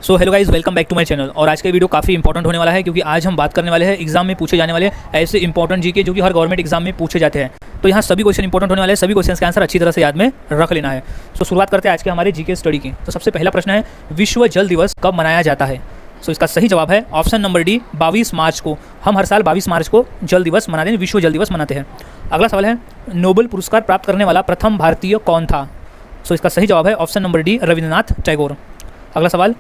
So hello guys, welcome back to my channel. और आज का वीडियो काफ़ी इंपॉर्टेंट होने वाला है क्योंकि आज हम बात करने वाले हैं एग्जाम में पूछे जाने वाले ऐसे इंपॉर्टेंट जीके जो कि हर गवर्नमेंट एग्जाम में पूछे जाते हैं। तो यहाँ सभी क्वेश्चन इंपॉर्टेंट होने वाले हैं, सभी क्वेश्चन का आंसर अच्छी तरह से याद में रख लेना है। तो शुरुआत करते हैं आज के हमारे जीके स्टडी की। तो सबसे पहला प्रश्न है, विश्व जल दिवस कब मनाया जाता है? सो इसका सही जवाब है ऑप्शन नंबर डी, 22 मार्च को। हम हर साल 22 मार्च को जल दिवस मनाते हैं, विश्व जल दिवस मनाते हैं। अगला सवाल है, नोबेल पुरस्कार प्राप्त करने वाला प्रथम भारतीय कौन था? सो इसका सही जवाब है option number D, Rabindranath Tagore. अगला सवाल,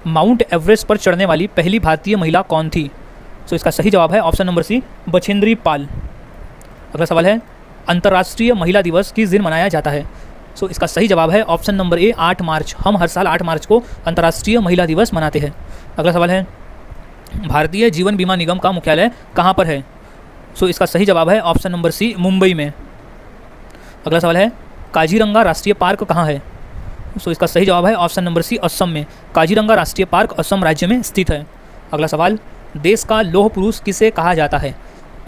माउंट एवरेस्ट पर चढ़ने वाली पहली भारतीय महिला कौन थी? सो इसका सही जवाब है ऑप्शन नंबर सी, बछेंद्री पाल। अगला सवाल है, अंतर्राष्ट्रीय महिला दिवस किस दिन मनाया जाता है? सो इसका सही जवाब है ऑप्शन नंबर ए, 8 मार्च। हम हर साल 8 मार्च को अंतर्राष्ट्रीय महिला दिवस मनाते हैं। अगला सवाल है, भारतीय जीवन बीमा निगम का मुख्यालय कहाँ पर है? सो इसका सही जवाब है ऑप्शन नंबर सी, मुंबई में। अगला सवाल है, काजीरंगा राष्ट्रीय पार्क कहाँ है? सो इसका सही जवाब है ऑप्शन नंबर सी, असम में। काजीरंगा राष्ट्रीय पार्क असम राज्य में स्थित है। अगला सवाल, देश का लौह पुरुष किसे कहा जाता है?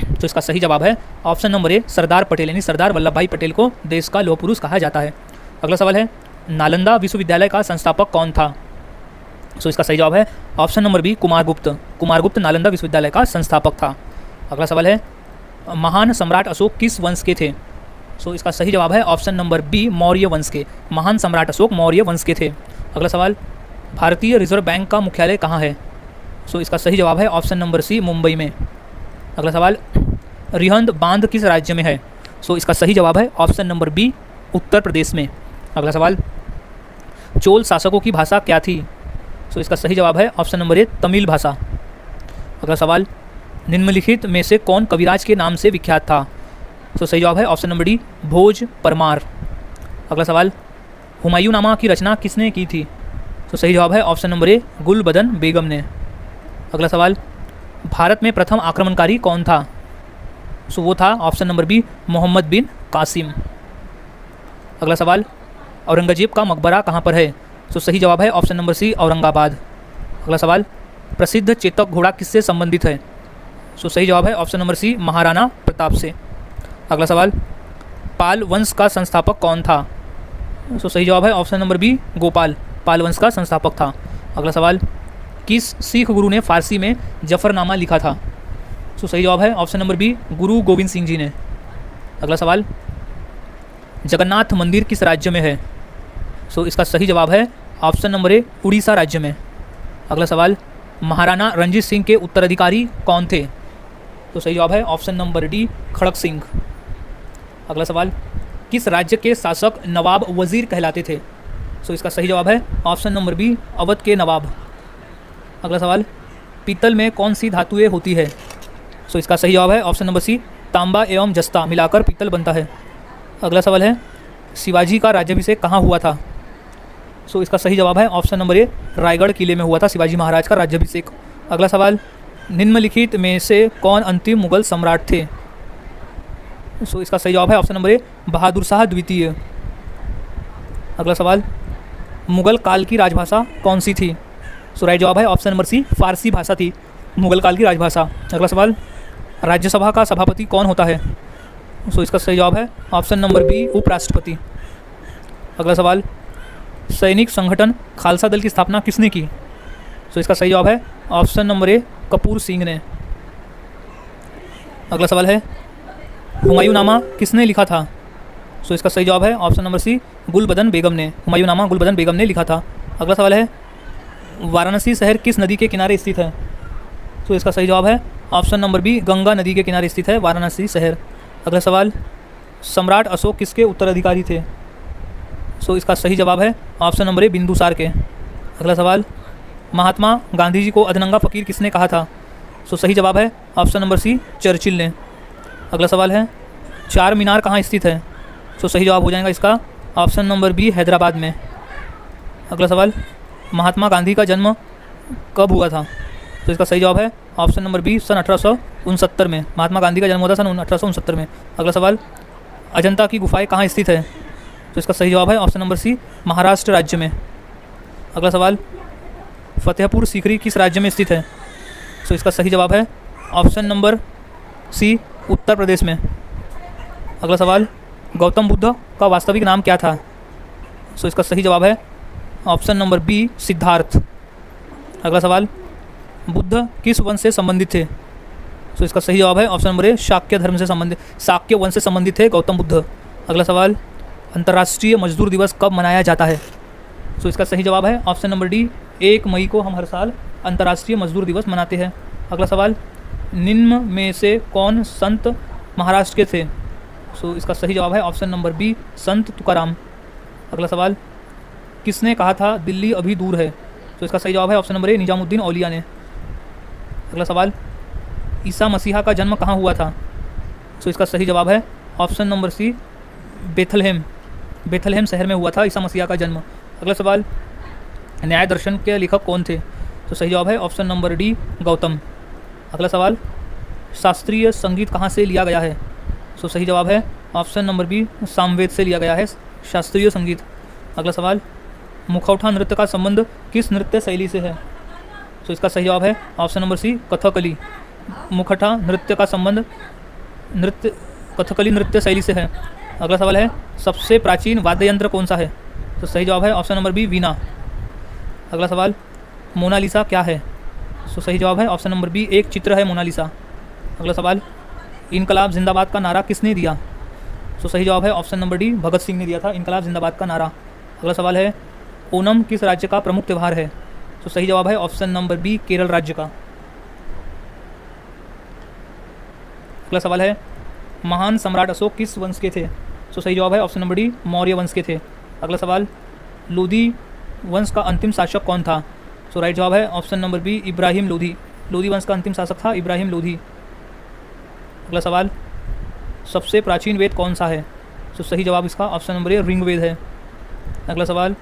तो इसका सही जवाब है ऑप्शन नंबर ए, सरदार पटेल, यानी सरदार वल्लभ भाई पटेल को देश का लौह पुरुष कहा जाता है। अगला सवाल है, नालंदा विश्वविद्यालय का संस्थापक कौन था? सो इसका सही जवाब है option number B, Kumaragupta. Kumaragupta Nalanda विश्वविद्यालय का संस्थापक था। अगला सवाल है, महान सम्राट अशोक किस वंश के थे? सो इसका सही जवाब है ऑप्शन नंबर बी, मौर्य वंश के। महान सम्राट अशोक मौर्य वंश के थे। अगला सवाल, भारतीय रिजर्व बैंक का मुख्यालय कहाँ है? सो इसका सही जवाब है ऑप्शन नंबर सी, मुंबई में। अगला सवाल, रिहंद बांध किस राज्य में है? सो इसका सही जवाब है option number B, Uttar Pradesh में। अगला सवाल, चोल शासकों की भाषा क्या थी? सो इसका सही जवाब है ऑप्शन नंबर ए, तमिल भाषा। अगला सवाल, निम्नलिखित में से कौन कविराज के नाम से विख्यात था? तो सही जवाब है ऑप्शन नंबर डी, भोज परमार। अगला सवाल, हुमायूंनामा की रचना किसने की थी? तो सही जवाब है ऑप्शन नंबर ए, गुलबदन बेगम ने। अगला सवाल, भारत में प्रथम आक्रमणकारी कौन था? सो वो था ऑप्शन नंबर बी, मोहम्मद बिन कासिम। अगला सवाल, औरंगजेब का मकबरा कहाँ पर है? तो सही जवाब है ऑप्शन नंबर सी, औरंगाबाद। अगला सवाल, प्रसिद्ध चेतक घोड़ा किससे संबंधित है? सो सही जवाब है option number C, Maharana Pratap से। अगला सवाल, पाल वंश का संस्थापक कौन था? सो सही जवाब है ऑप्शन नंबर बी, गोपाल। पाल वंश का संस्थापक था। अगला सवाल, किस सिख गुरु ने फारसी में जफरनामा लिखा था? सो सही जवाब है ऑप्शन नंबर बी, गुरु गोविंद सिंह जी ने। अगला सवाल, जगन्नाथ मंदिर किस राज्य में है? सो इसका सही जवाब है ऑप्शन नंबर ए, उड़ीसा राज्य में। अगला सवाल, महाराणा रणजीत सिंह के उत्तराधिकारी कौन थे? तो सही जवाब है ऑप्शन नंबर डी, खड़क सिंह। अगला सवाल, किस राज्य के शासक नवाब वजीर कहलाते थे? सो इसका सही जवाब है ऑप्शन नंबर बी, अवध के नवाब। अगला सवाल, पीतल में कौन सी धातुएं होती है? सो इसका सही जवाब है ऑप्शन नंबर सी, तांबा एवं जस्ता मिलाकर पीतल बनता है। अगला सवाल है, शिवाजी का राज्याभिषेक कहाँ हुआ था? सो इसका सही जवाब है ऑप्शन नंबर ए, रायगढ़ किले में हुआ था शिवाजी महाराज का राज्याभिषेक। अगला सवाल, निम्नलिखित में से कौन अंतिम मुगल सम्राट थे? सो इसका सही जवाब है ऑप्शन नंबर ए, बहादुर शाह द्वितीय। अगला सवाल, मुगल काल की राजभाषा कौन सी थी? सो राइट जवाब है ऑप्शन नंबर सी, फारसी भाषा थी मुगल काल की राजभाषा। अगला सवाल, राज्यसभा का सभापति कौन होता है? सो इसका सही जवाब है ऑप्शन नंबर बी, उपराष्ट्रपति। अगला सवाल, सैनिक संगठन खालसा दल की स्थापना किसने की? सो इसका सही जवाब है ऑप्शन नंबर ए, कपूर सिंह ने। अगला सवाल है, हुमायूंनामा किसने लिखा था? सो इसका सही जवाब है ऑप्शन नंबर सी, गुलबदन बेगम ने। हुमायूंनामा गुलबदन बेगम ने लिखा था। अगला सवाल है, वाराणसी शहर किस नदी के किनारे स्थित है? सो इसका सही जवाब है ऑप्शन नंबर बी, गंगा नदी के किनारे स्थित है वाराणसी शहर। अगला सवाल, सम्राट अशोक किसके उत्तराधिकारी थे? सो इसका सही जवाब है ऑप्शन नंबर ए, बिंदुसार के। अगला सवाल, महात्मा गांधी जी को अधनंगा फ़कीर किसने कहा था? सो सही जवाब है ऑप्शन नंबर सी, चर्चिल ने। अगला सवाल है, चार मीनार कहाँ स्थित है? सो सही जवाब हो जाएगा इसका ऑप्शन नंबर बी, हैदराबाद में। अगला सवाल, महात्मा गांधी का जन्म कब हुआ था? तो इसका सही जवाब है ऑप्शन नंबर बी, सन 1869 में। महात्मा गांधी का जन्म हुआ था सन 1869 में। अगला सवाल, अजंता की गुफाएं कहाँ स्थित है? तो इसका सही जवाब है ऑप्शन नंबर सी, महाराष्ट्र राज्य में। अगला सवाल, फतेहपुर सीकरी किस राज्य में स्थित है? तो इसका सही जवाब है ऑप्शन नंबर सी, उत्तर प्रदेश में। अगला सवाल, गौतम बुद्ध का वास्तविक नाम क्या था? सो इसका सही जवाब है ऑप्शन नंबर बी, सिद्धार्थ। अगला सवाल, बुद्ध किस वंश से संबंधित थे? तो इसका सही जवाब है ऑप्शन नंबर ए, शाक्य धर्म से संबंधित, शाक्य वंश से संबंधित थे गौतम बुद्ध। अगला सवाल, अंतर्राष्ट्रीय मजदूर दिवस कब मनाया जाता है? तो इसका सही जवाब है ऑप्शन नंबर डी, 1 मई को हम हर साल अंतर्राष्ट्रीय मजदूर दिवस मनाते हैं। अगला सवाल, निम्न में से कौन संत महाराष्ट्र के थे? सो इसका सही जवाब है ऑप्शन नंबर बी, संत तुकाराम। अगला सवाल, किसने कहा था दिल्ली अभी दूर है? तो इसका सही जवाब है ऑप्शन नंबर ए, निजामुद्दीन औलिया ने। अगला सवाल, ईसा मसीहा का जन्म कहाँ हुआ था? तो इसका सही जवाब है ऑप्शन नंबर सी, बेथलहेम शहर में हुआ था ईसा मसीहा का जन्म। अगला सवाल, न्याय दर्शन के लेखक कौन थे? तो सही जवाब है ऑप्शन नंबर डी, गौतम। अगला सवाल, शास्त्रीय संगीत कहाँ से लिया गया है? तो सही जवाब है ऑप्शन नंबर बी, सामवेद से लिया गया है शास्त्रीय संगीत। अगला सवाल, मुखौटा नृत्य का संबंध किस नृत्य शैली से है? तो इसका सही जवाब है ऑप्शन नंबर सी, कथकली। मुखौटा नृत्य का संबंध कथकली नृत्य शैली से है। अगला सवाल है, सबसे प्राचीन वाद्य यंत्र कौन सा है? तो सही जवाब है ऑप्शन नंबर बी, वीणा। अगला सवाल, मोनालिसा क्या है? तो सही जवाब है ऑप्शन नंबर बी, एक चित्र है मोनालिसा। अगला सवाल, इनकलाब जिंदाबाद का नारा किसने दिया? तो सही जवाब है option number D, Bhagat Singh ने दिया था इनकलाब जिंदाबाद का नारा। अगला सवाल है, ओणम किस राज्य का प्रमुख त्यौहार है? तो सही जवाब है ऑप्शन नंबर बी, केरल राज्य का। अगला सवाल है, महान सम्राट अशोक किस वंश के थे? तो सही जवाब है ऑप्शन नंबर डी, मौर्य वंश के थे। अगला सवाल, लोधी वंश का अंतिम शासक कौन था? तो राइट जवाब है option number B, Ibrahim Lodhi. Lodhi वंश का अंतिम शासक था इब्राहिम लोधी। अगला सवाल, सबसे प्राचीन वेद कौन सा है? तो सही जवाब इसका ऑप्शन नंबर ए, ऋग्वेद है। अगला सवाल,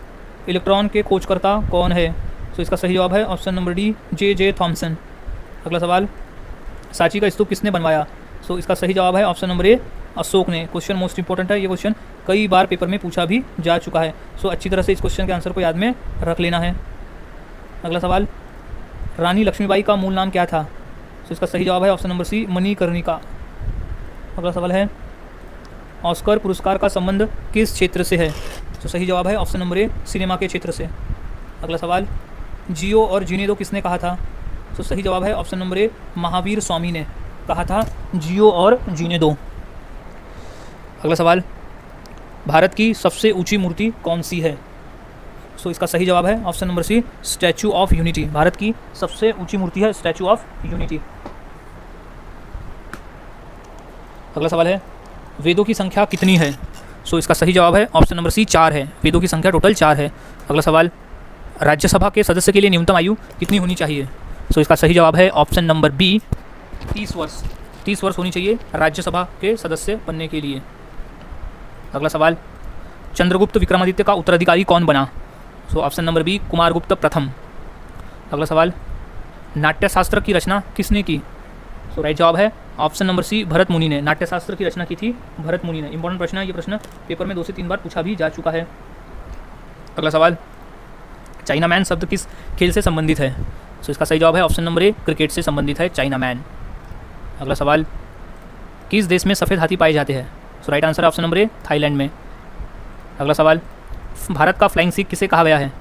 इलेक्ट्रॉन के खोजकर्ता कौन है? तो इसका सही जवाब है option number D, J Thomson. अगला सवाल, सांची का स्तूप किसने बनवाया? तो इसका सही जवाब है ऑप्शन नंबर ए, अशोक ने। क्वेश्चन मोस्ट इंपॉर्टेंट है, ये क्वेश्चन कई बार पेपर में पूछा भी जा चुका है। सो अच्छी तरह से इस क्वेश्चन के आंसर को याद में रख लेना है। अगला सवाल, रानी लक्ष्मीबाई का मूल नाम क्या था? तो इसका सही जवाब है ऑप्शन नंबर सी, मणिकर्णिका। अगला सवाल है, ऑस्कर पुरस्कार का संबंध किस क्षेत्र से है? तो सही जवाब है ऑप्शन नंबर ए, सिनेमा के क्षेत्र से। अगला सवाल, जियो और जीने दो किसने कहा था? तो सही जवाब है ऑप्शन नंबर ए, महावीर स्वामी ने कहा था जियो और जीने दो। अगला सवाल, भारत की सबसे ऊंची मूर्ति कौन सी है? सो इसका सही जवाब है option number C, Statue of Unity. Bharat की सबसे ऊंची मूर्ति है स्टैचू ऑफ यूनिटी। अगला सवाल है, वेदों की संख्या कितनी है? सो इसका सही जवाब है ऑप्शन नंबर सी, 4 है। वेदों की संख्या टोटल 4 है। अगला सवाल, राज्यसभा के सदस्य के लिए न्यूनतम आयु कितनी होनी चाहिए? सो इसका सही जवाब है ऑप्शन नंबर बी, 30 वर्ष। 30 वर्ष होनी चाहिए राज्यसभा के सदस्य बनने के लिए। अगला सवाल, चंद्रगुप्त विक्रमादित्य का उत्तराधिकारी कौन बना? So option number B, Kumaragupta प्रथम। अगला सवाल, नाट्यशास्त्र की रचना किसने की? सो राइट जवाब है ऑप्शन नंबर सी, भरत मुनि ने। नाट्यशास्त्र की रचना की थी भरत मुनि ने। इंपॉर्टेंट प्रश्न है, ये प्रश्न पेपर में 2 से 3 बार पूछा भी जा चुका है। अगला सवाल, चाइना मैन शब्द किस खेल से संबंधित है? सो इसका सही जवाब है ऑप्शन नंबर ए, क्रिकेट से संबंधित है चाइना मैन। अगला सवाल, किस देश में सफ़ेद हाथी पाए जाते हैं? So right answer option number A, Thailand में। अगला सवाल, भारत का फ्लाइंग सिख किसे कहा गया है?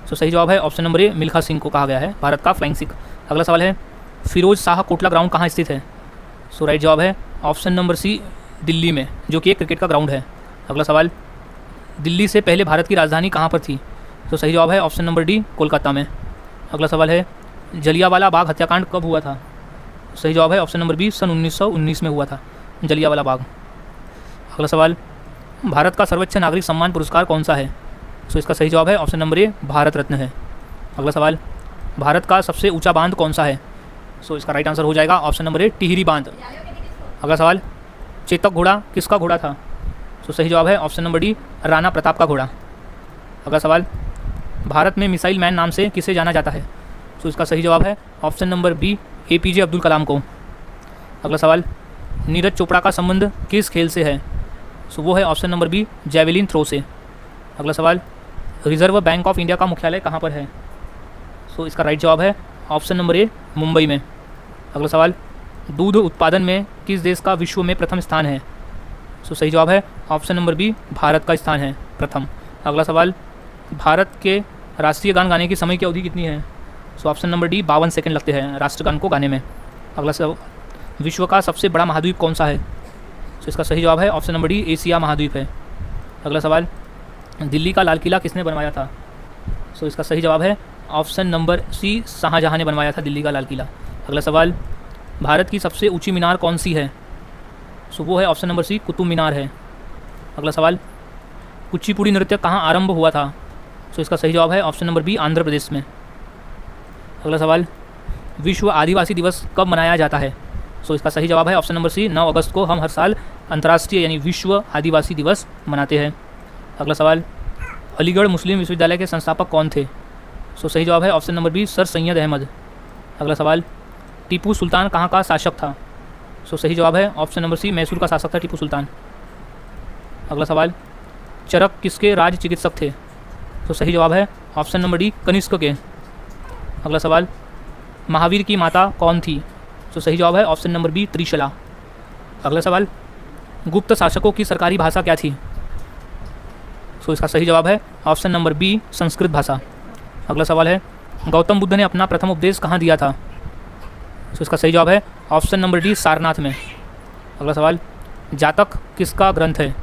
सो सही जवाब है ऑप्शन नंबर ए, मिल्खा सिंह को कहा गया है भारत का फ्लाइंग सिख। अगला सवाल है, फिरोज शाह कोटला ग्राउंड कहाँ स्थित है? सो राइट जवाब है ऑप्शन नंबर सी, दिल्ली में, जो कि एक क्रिकेट का ग्राउंड है। अगला सवाल, दिल्ली से पहले भारत की राजधानी कहाँ पर थी? तो सही जवाब है ऑप्शन नंबर डी, कोलकाता में। अगला सवाल है, जलियांवाला बाग हत्याकांड कब हुआ था? सही जवाब है ऑप्शन नंबर बी, सन 1919 में हुआ था जलियांवाला बाग। अगला सवाल, भारत का सर्वोच्च नागरिक सम्मान पुरस्कार कौन सा है? सो इसका सही जवाब है ऑप्शन नंबर ए, भारत रत्न है। अगला सवाल, भारत का सबसे ऊंचा बांध कौन सा है? सो इसका राइट आंसर हो जाएगा ऑप्शन नंबर ए, टिहरी बांध। अगला सवाल, चेतक घोड़ा किसका घोड़ा था? सो सही जवाब है option number D, Rana Pratap का घोड़ा। अगला सवाल, भारत में मिसाइल मैन नाम से किसे जाना जाता है? सो इसका सही जवाब है option number B, APJ Abdul Kalam को। अगला सवाल, नीरज चोपड़ा का संबंध किस खेल से है? सो वो है option number B, javelin throw से। अगला सवाल, रिजर्व बैंक ऑफ इंडिया का मुख्यालय कहाँ पर है? सो इसका राइट जवाब है ऑप्शन नंबर ए, मुंबई में। अगला सवाल, दूध उत्पादन में किस देश का विश्व में प्रथम स्थान है? सो सही जवाब है ऑप्शन नंबर बी, भारत का स्थान है प्रथम। अगला सवाल, भारत के राष्ट्रीय गान गाने की समय की अवधि कितनी है? सो ऑप्शन नंबर डी 52 सेकंड लगते हैं राष्ट्रगान को गाने में। अगला सवाल, विश्व का सबसे बड़ा महाद्वीप कौन सा है? सो इसका सही जवाब है ऑप्शन नंबर डी एशिया महाद्वीप है। अगला सवाल, दिल्ली का लाल किला किसने बनवाया था? सो इसका सही जवाब है ऑप्शन नंबर सी शाहजहाँ ने बनवाया था दिल्ली का लाल किला। अगला सवाल, भारत की सबसे ऊंची मीनार कौन सी है? सो वो है ऑप्शन नंबर सी कुतुब मीनार है। अगला सवाल, कुचिपुड़ी नृत्य कहाँ आरंभ हुआ था? सो इसका सही जवाब है option number B Andhra Pradesh में। अगला सवाल, विश्व आदिवासी दिवस कब मनाया जाता है? सो इसका सही जवाब है ऑप्शन नंबर सी 9 अगस्त को हम हर साल अंतर्राष्ट्रीय यानी विश्व आदिवासी दिवस मनाते हैं। अगला सवाल, अलीगढ़ मुस्लिम विश्वविद्यालय के संस्थापक कौन थे? सो सही जवाब है option number B Sir Syed Ahmad. अगला सवाल, टीपू सुल्तान कहाँ का शासक था? सो सही जवाब है ऑप्शन नंबर सी मैसूर का शासक था टीपू सुल्तान। अगला सवाल, चरक किसके राज चिकित्सक थे? तो सही जवाब है ऑप्शन नंबर डी कनिष्क के। अगला सवाल, महावीर की माता कौन थी? तो सही जवाब है ऑप्शन नंबर बी त्रिशला। अगला सवाल, गुप्त शासकों की सरकारी भाषा क्या थी? सो इसका सही जवाब है ऑप्शन नंबर बी संस्कृत भाषा। अगला सवाल है, गौतम बुद्ध ने अपना प्रथम उपदेश कहाँ दिया था? सो इसका सही जवाब है ऑप्शन नंबर डी सारनाथ में। अगला सवाल, जातक किसका ग्रंथ है?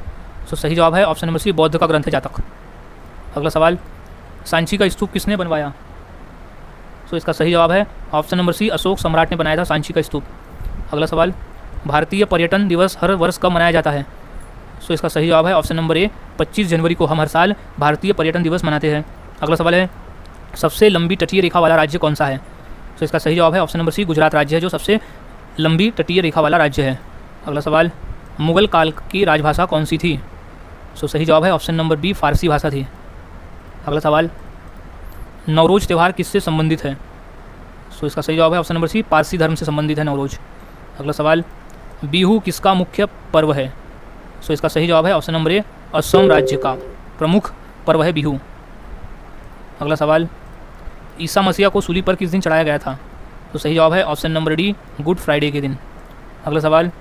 सो सही जवाब है ऑप्शन नंबर सी बौद्ध का ग्रंथ है जातक। अगला सवाल, सांची का स्तूप किसने बनवाया? सो इसका सही जवाब है ऑप्शन नंबर सी अशोक सम्राट ने बनाया था सांची का स्तूप। अगला सवाल, भारतीय पर्यटन दिवस हर वर्ष कब मनाया जाता है? सो इसका सही जवाब है ऑप्शन नंबर ए 25 जनवरी को हम हर साल भारतीय पर्यटन दिवस मनाते हैं। अगला सवाल है, सबसे लंबी तटीय रेखा वाला राज्य कौन सा है? सो इसका सही जवाब है ऑप्शन नंबर सी गुजरात राज्य है जो सबसे लंबी तटीय रेखा वाला राज्य है। अगला सवाल, मुगल काल की राजभाषा कौन सी थी? सो सही जवाब है ऑप्शन नंबर बी फारसी भाषा थी। अगला सवाल, नवरोज त्यौहार किससे संबंधित है? सो इसका सही जवाब है ऑप्शन नंबर सी पारसी धर्म से संबंधित है नवरोज। अगला सवाल, बिहू किसका मुख्य पर्व है? सो इसका सही जवाब है ऑप्शन नंबर ए असम राज्य का प्रमुख पर्व है बिहू। अगला सवाल, ईसा मसीह को सूली पर किस दिन चढ़ाया गया था? तो सही जवाब है option number D good Friday के दिन। अगला सवाल,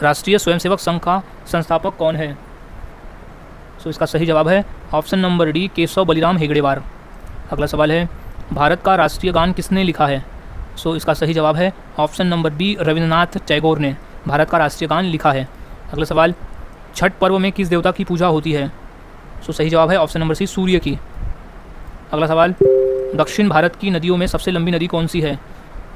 राष्ट्रीय स्वयंसेवक संघ का संस्थापक कौन है? सो इसका सही जवाब है option number D Keshav Baliram हेगड़ेवार। अगला सवाल है, भारत का राष्ट्रीय गान किसने लिखा है? सो इसका सही जवाब है option number B Rabindranath Tagore ने भारत का राष्ट्रीय गान लिखा है। अगला सवाल, छठ पर्व में किस देवता की पूजा होती है? सो सही जवाब है ऑप्शन नंबर सी सूर्य की। अगला सवाल, दक्षिण भारत की नदियों में सबसे लंबी नदी कौन सी है?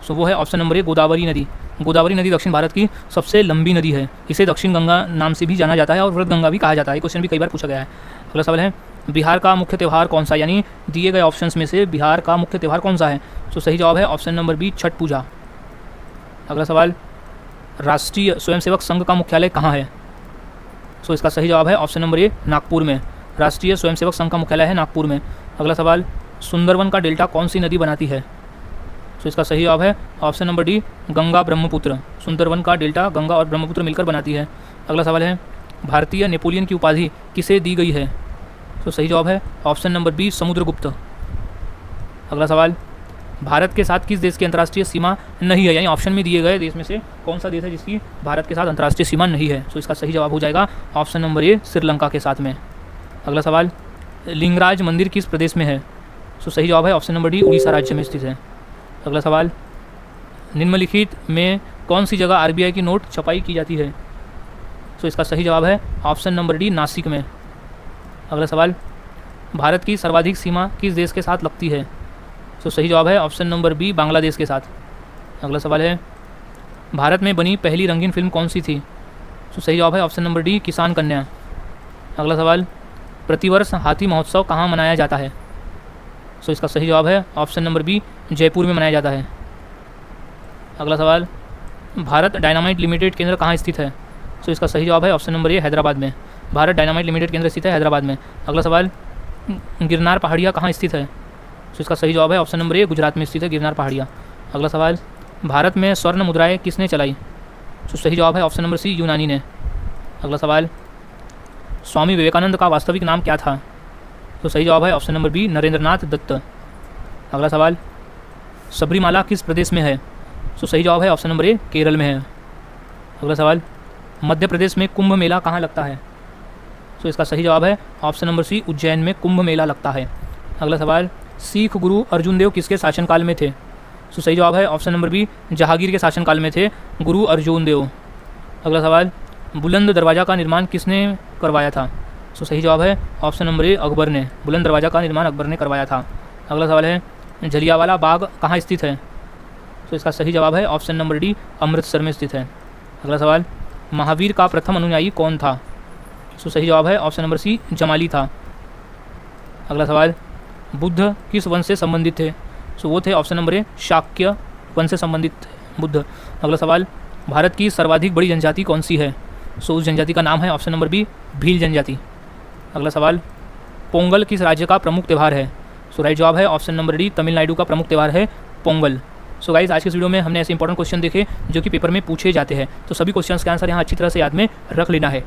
सो वो है ऑप्शन नंबर ए गोदावरी नदी। गोदावरी नदी दक्षिण भारत की सबसे लंबी नदी है। इसे दक्षिण गंगा नाम से भी जाना जाता है और व्रत गंगा भी कहा जाता है। क्वेश्चन भी कई बार पूछा गया है। अगला सवाल है, बिहार का मुख्य त्यौहार कौन सा, यानी दिए गए ऑप्शंस में से बिहार का मुख्य त्यौहार कौन सा है? तो सही जवाब है ऑप्शन नंबर बी छठ पूजा। अगला सवाल, राष्ट्रीय स्वयंसेवक संघ का मुख्यालय कहाँ है? सो इसका सही जवाब है ऑप्शन नंबर ए नागपुर में। राष्ट्रीय स्वयंसेवक संघ का मुख्यालय है नागपुर में। अगला सवाल, सुंदरवन का डेल्टा कौन सी नदी बनाती है? तो इसका सही जवाब है option number D Ganga Brahmaputra. Sundarban का डेल्टा गंगा और ब्रह्मपुत्र मिलकर बनाती है। अगला सवाल है, भारतीय नेपोलियन की उपाधि किसे दी गई है? तो सही जवाब है ऑप्शन नंबर बी समुद्रगुप्त। अगला सवाल, भारत के साथ किस देश की अंतर्राष्ट्रीय सीमा नहीं है, यानी ऑप्शन में दिए गए देश में से कौन सा देश है जिसकी भारत के साथ अंतर्राष्ट्रीय सीमा नहीं है? तो इसका सही जवाब हो जाएगा ऑप्शन नंबर ए श्रीलंका के साथ में। अगला सवाल, लिंगराज मंदिर किस प्रदेश में है? तो सही जवाब है ऑप्शन नंबर डी उड़ीसा राज्य में स्थित है। अगला सवाल, निम्नलिखित में कौन सी जगह आरबीआई की नोट छपाई की जाती है? तो इसका सही जवाब है ऑप्शन नंबर डी नासिक में। अगला सवाल, भारत की सर्वाधिक सीमा किस देश के साथ लगती है? तो सही जवाब है ऑप्शन नंबर बी बांग्लादेश के साथ। अगला सवाल है, भारत में बनी पहली रंगीन फिल्म कौन सी थी? तो सही जवाब है ऑप्शन नंबर डी किसान कन्या। अगला सवाल, प्रतिवर्ष हाथी महोत्सव कहाँ मनाया जाता है? तो इसका सही जवाब है ऑप्शन नंबर बी जयपुर में मनाया जाता है। अगला सवाल, भारत डायनामाइट लिमिटेड केंद्र कहाँ स्थित है? तो इसका सही जवाब है ऑप्शन नंबर ए हैदराबाद में। भारत डायनामाइट लिमिटेड केंद्र स्थित है हैदराबाद में। अगला सवाल, गिरनार पहाड़ियाँ कहाँ स्थित है? तो इसका सही जवाब है ऑप्शन नंबर ए गुजरात में स्थित है गिरनार पहाड़ियाँ। अगला सवाल, भारत में स्वर्ण मुद्राएं किसने चलाई? तो सही जवाब है ऑप्शन नंबर सी यूनानी ने। अगला सवाल, स्वामी विवेकानंद का वास्तविक नाम क्या था? तो सही जवाब है option number B Narendranath Datta. अगला सवाल, सबरीमाला किस प्रदेश में है? तो सही जवाब है ऑप्शन नंबर ए केरल में है। अगला सवाल, मध्य प्रदेश में कुंभ मेला कहाँ लगता है? तो इसका सही जवाब है ऑप्शन नंबर सी उज्जैन में कुंभ मेला लगता है। अगला सवाल, सिख गुरु अर्जुन देव किसके शासनकाल में थे? सो सही जवाब है ऑप्शन नंबर बी, जहांगीर के शासनकाल में थे गुरु अर्जुन देव। अगला सवाल, बुलंद दरवाज़ा का निर्माण किसने करवाया था? सो सही जवाब है ऑप्शन नंबर ए, अकबर ने। बुलंद दरवाज़ा का निर्माण अकबर ने करवाया था। अगला सवाल है, जलियांवाला बाग कहाँ स्थित है? तो इसका सही जवाब है ऑप्शन नंबर डी, अमृतसर में स्थित है। अगला सवाल, महावीर का प्रथम अनुयायी कौन था? सो सही जवाब है ऑप्शन नंबर सी, जमाली था। अगला सवाल, बुद्ध किस वंश से संबंधित थे? सो वो थे ऑप्शन नंबर ए, शाक्य वंश से संबंधित बुद्ध। अगला सवाल, भारत की सर्वाधिक बड़ी जनजाति कौन सी है? सो उस जनजाति का नाम है ऑप्शन नंबर बी, भील जनजाति। अगला सवाल, पोंगल किस राज्य का प्रमुख त्यौहार है? सो राइट जवाब है ऑप्शन नंबर डी, तमिलनाडु का प्रमुख त्यौहार है पोंगल। सो गाइज, आज के इस वीडियो में हमने ऐसे इंपॉर्टेंट क्वेश्चन देखे जो कि पेपर में पूछे जाते हैं। तो सभी क्वेश्चंस के आंसर यहाँ अच्छी तरह से याद में रख लेना है,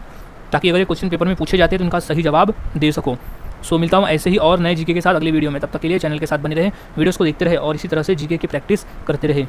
ताकि अगर ये क्वेश्चन पेपर में पूछे जाते हैं तो उनका सही जवाब दे सको। सो मिलता हूँ ऐसे ही और नए जीके के साथ अगले वीडियो में। तब तक के लिए चैनल के साथ बने रहे, वीडियोस को देखते रहे और इसी तरह से जीके की प्रैक्टिस करते रहे।